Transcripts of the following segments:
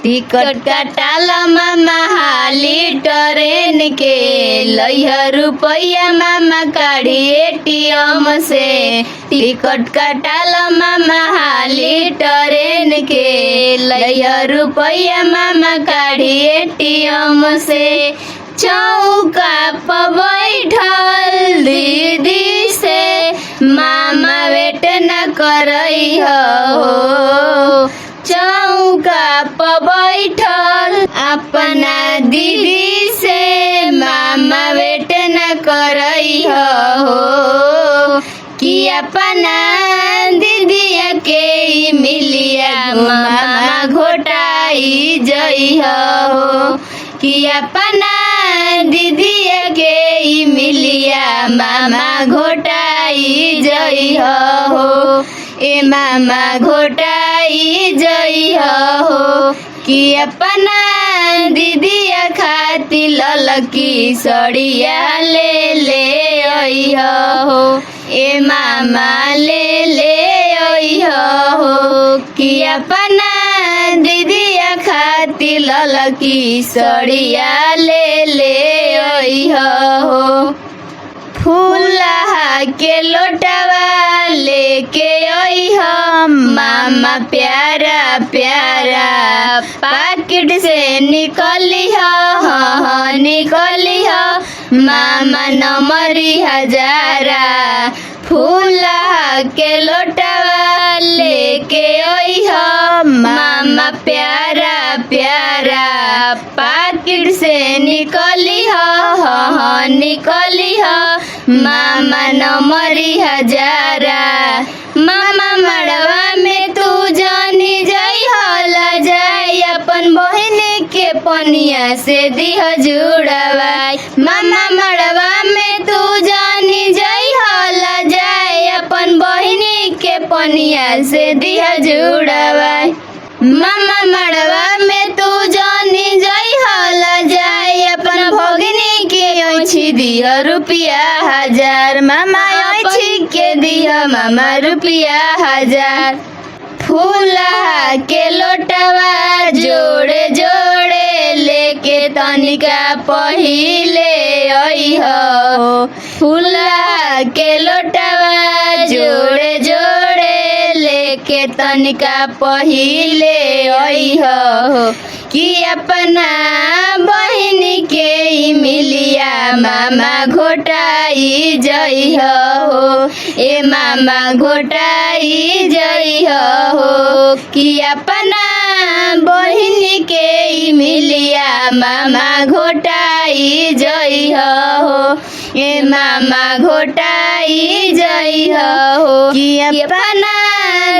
Ticket कटाल मामा हाली ट्रेन के, लइह रुपया मामा काढ़ी एटीएम से। टिकट कटाल मामा हाली ट्रेन के, लइह रुपया मामा काढ़ी एटीएम से। चौका पर बैठल दीदी से, मामा वेट न करई हो। चौका पर बैठल अपना दीदी से, मामा वेट न करई हो। कि अपना दीदिया के मिलिया मामा घोटाई जई हो। कि अपना दीदिया के मिलिया मामा घोटाई जई हो। ए मामा घोटाई जई हो। कि अपना दीदिया खातिर ललकी सड़िया ले आई हो। ए मामा ले आई हो। कि अपना दीदिया खातिर ललकी सड़िया ले आई हो। फूलहा के लोटवा लेके आई हो, मामा प्यारा प्यारा पाकिट से निकली हो, निकली हो मामा नंबरी हजारा। फूलहा के लोटवा लेके आई हो, मामा प्यारा प्यारा पाकिट से निकली हो, निकली हो मामा नंबरी हजारा। मामा मड़वा में तू जानी जाई होला जाई, अपन बहन के पनिया से दिह जुड़वाई। मामा मड़वा में तू जानी जाई होला जाई, अपन बहन के पनिया से दिह जुड़वाई। मामा मड़वा में तू जानी जाई होला जाई, अपन भगिनी के ओछी दिह रुपया हजार। मामा ओछी के दिह मामा रुपया हजार। फूलहा के लोटवा जोड़े जोड़े लेके तनिका पहिले आई हो। फूलहा के लोटवा जोड़े जोड़े लेके तनिका पहिले आई हो। कि अपना बहन के मिलिया मामा घोटाई जई हो। ए मामा घोटाई जई हो। कि अपना बहन के मिलिया मामा घोटाई जई हो। ए मामा घोटाई जई हो। कि अपना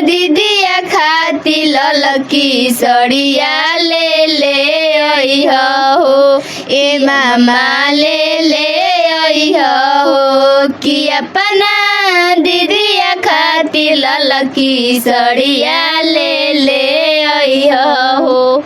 दीदिया खातिर ललकी सड़िया ले आई हो। ए मामा ले आई हो। कि अपना दीदिया खातिर ललकी सड़िया ले आई हो।